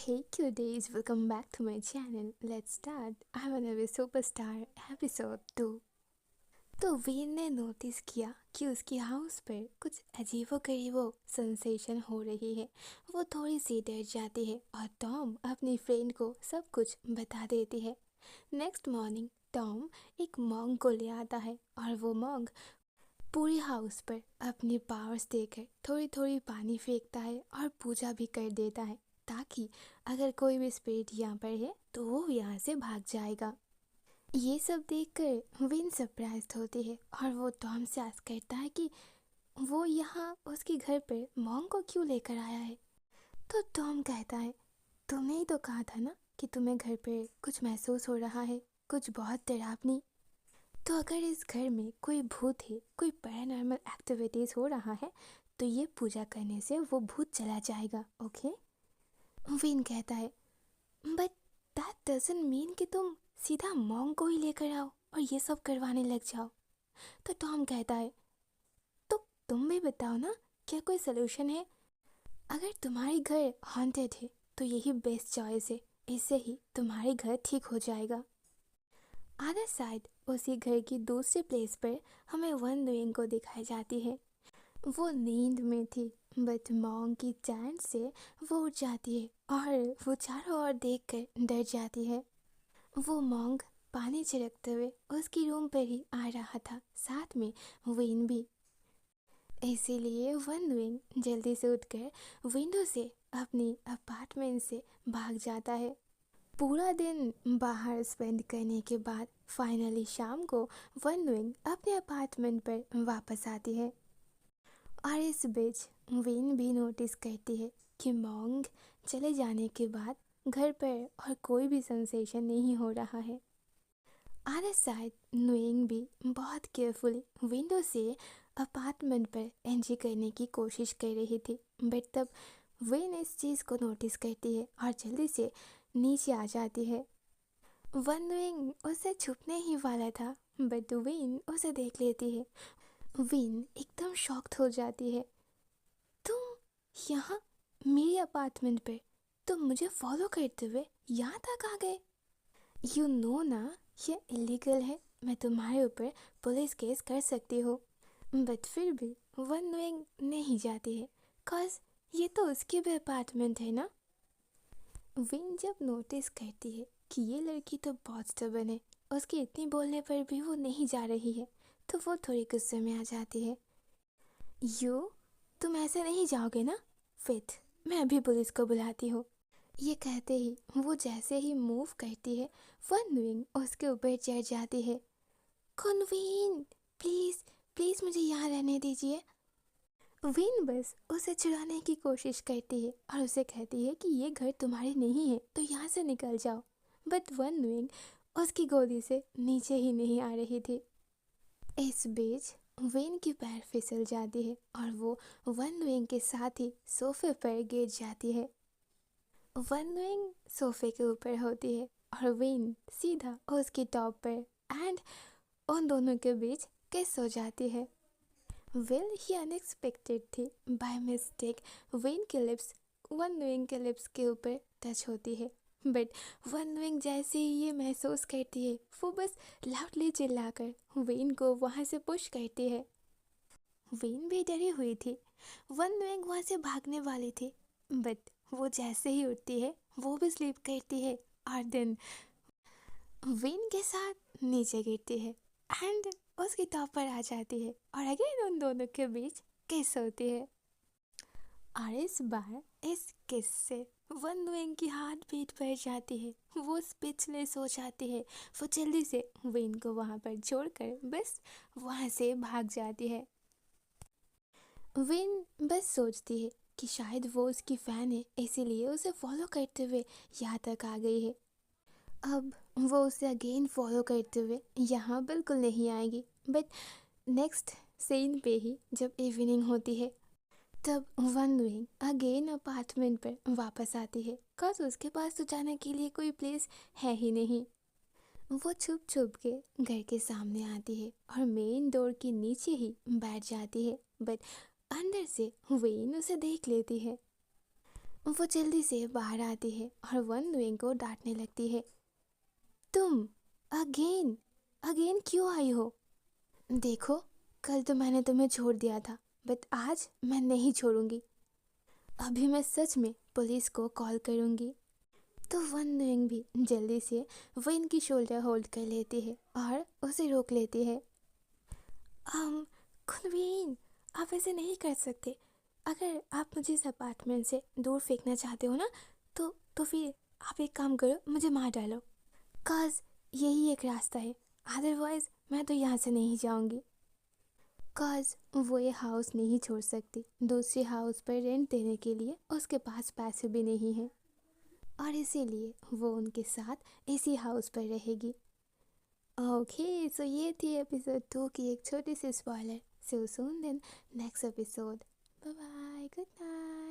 Hey cuties, welcome back to my channel. Let's start. I wanna be superstar episode 2। तो वीर ने notice किया कि उसकी हाउस पर कुछ अजीबो-गरीबो सेंसेशन हो रही है। वो थोड़ी सी डर जाती है और टॉम अपनी फ्रेंड को सब कुछ बता देती है। नेक्स्ट मॉर्निंग टॉम एक मॉन्ग को ले आता है और वो मॉन्ग पूरी हाउस पर अपनी पावर्स देकर थोड़ी थोड़ी पानी फेंकता है और पूजा भी कर देता है ताकि अगर कोई भी स्पिरिट यहाँ पर है तो वो यहाँ से भाग जाएगा। ये सब देखकर विन सरप्राइज होती है और वो टॉम से आस्क करता है कि वो यहाँ उसके घर पर मॉन्ग को क्यों लेकर आया है। तो टॉम कहता है, तुमने ही तो कहा था ना कि तुम्हें घर पर कुछ महसूस हो रहा है, कुछ बहुत डरावनी। तो अगर इस घर में कोई भूत है, कोई पैरानॉर्मल एक्टिविटीज़ हो रहा है तो ये पूजा करने से वो भूत चला जाएगा। ओके? विन कहता है, बट दैट डजंट मीन कि तुम सीधा मॉन्ग को ही लेकर आओ और ये सब करवाने लग जाओ। तो टॉम कहता है, तो तुम भी बताओ ना, क्या कोई सोल्यूशन है? अगर तुम्हारी घर हॉन्टेड है तो यही बेस्ट चॉइस है, इससे ही तुम्हारी घर ठीक हो जाएगा। अदर साइड उसी घर की दूसरी प्लेस पर हमें वन डूइंग को दिखाई जाती है। वो नींद में थी बट मॉन्ग की चैन से वो उठ जाती है और वो चारों ओर देखकर डर जाती है। वो मॉन्ग पानी छिड़कते हुए उसकी रूम पर ही आ रहा था, साथ में विन भी। इसीलिए वन विंग जल्दी से उठकर विंडो से अपनी अपार्टमेंट से भाग जाता है। पूरा दिन बाहर स्पेंड करने के बाद फाइनली शाम को वन विंग अपने अपार्टमेंट पर वापस आती है और इस बीच विन भी नोटिस करती है कि मॉन्ग चले जाने के बाद घर पर और कोई भी सेंसेशन नहीं हो रहा है। अदर साइड नुइंग भी बहुत केयरफुली विंडो से अपार्टमेंट पर एंट्री करने की कोशिश कर रही थी, बट तब विन इस चीज़ को नोटिस करती है और जल्दी से नीचे आ जाती है। वन विंग उसे छुपने ही वाला था बट विन उसे देख लेती है। विन एकदम शॉक्ड हो जाती है। तुम यहाँ मेरे अपार्टमेंट पे तुम मुझे फॉलो करते हुए यहाँ तक आ गए। यू नो ना, ये इलीगल है, मैं तुम्हारे ऊपर पुलिस केस कर सकती हूँ। बट फिर भी वन विंग नहीं जाती है कॉज ये तो उसकी भी अपार्टमेंट है ना। विन जब नोटिस करती है कि ये लड़की तो बहुत स्टबर्न है, उसके इतनी बोलने पर भी वो नहीं जा रही है, तो वो थोड़ी गुस्से में आ जाती है। तुम ऐसे नहीं जाओगे ना? फिट, मैं अभी पुलिस को बुलाती हूँ। ये कहते ही वो जैसे ही मूव करती है वन विंग उसके ऊपर चढ़ जाती है। कॉन्वीन, प्लीज़ प्लीज़ मुझे यहाँ रहने दीजिए। विन बस उसे छुड़ाने की कोशिश करती है और उसे कहती है कि ये घर तुम्हारे नहीं है तो यहाँ से निकल जाओ, बट वन विंग उसकी गोदी से नीचे ही नहीं आ रही थी। इस बीच विन की पैर फिसल जाती है और वो वन विंग के साथ ही सोफे पर गिर जाती है। वन विंग सोफे के ऊपर होती है और विन सीधा उसकी टॉप पर एंड उन दोनों के बीच किस हो जाती है। वेल ही अनएक्सपेक्टेड थी, बाय मिस्टेक विन के लिप्स वन विंग के लिप्स के ऊपर टच होती है, बट वन विंग जैसे ही ये महसूस करती है वो बस लाउडली चिल्लाकर विन को वहाँ से पुश करती है। विन भी डरी हुई थी, वन विंग वहाँ से भागने वाली थी, बट वो जैसे ही उठती है वो भी स्लीप करती है और देन विन के साथ नीचे गिरती है एंड उसकी टॉप पर आ जाती है और अगेन उन दोनों के बीच किस होती है। और इस बार इस किस से वन विंग की हार्ट बीट बढ़ जाती है, वो स्पीचलेस हो जाती है। वो जल्दी से विन को वहाँ पर छोड़कर बस वहाँ से भाग जाती है। विन बस सोचती है कि शायद वो उसकी फ़ैन है, इसीलिए उसे फॉलो करते हुए यहाँ तक आ गई है। अब वो उसे अगेन फॉलो करते हुए यहाँ बिल्कुल नहीं आएगी, बट नेक्स्ट सीन पे ही जब इवनिंग होती है तब वन विंग अगेन अपार्टमेंट पर वापस आती है कॉज उसके पास तो जाने के लिए कोई प्लेस है ही नहीं। वो छुप छुप के घर के सामने आती है और मेन डोर के नीचे ही बैठ जाती है, बट अंदर से विन उसे देख लेती है। वो जल्दी से बाहर आती है और वन विंग को डांटने लगती है। तुम अगेन अगेन क्यों आई हो? देखो, कल तो मैंने तुम्हें छोड़ दिया था, बट आज मैं नहीं छोड़ूंगी। अभी मैं सच में पुलिस को कॉल करूंगी। तो वन विंग भी जल्दी से विन की शोल्डर होल्ड कर लेती है और उसे रोक लेती है। हम खुनवीन, आप ऐसे नहीं कर सकते। अगर आप मुझे इस अपार्टमेंट से दूर फेंकना चाहते हो ना, तो फिर आप एक काम करो, मुझे मार डालो। काज यही एक रास्ता है, अदरवाइज मैं तो यहाँ से नहीं जाऊँगी। काज वो ये हाउस नहीं छोड़ सकती, दूसरे हाउस पर रेंट देने के लिए उसके पास पैसे भी नहीं हैं और इसीलिए वो उनके साथ इसी हाउस पर रहेगी। ओके, सो ये थी एपिसोड 2 की एक छोटी सी spoiler. See you soon then next episode. Bye bye, good night.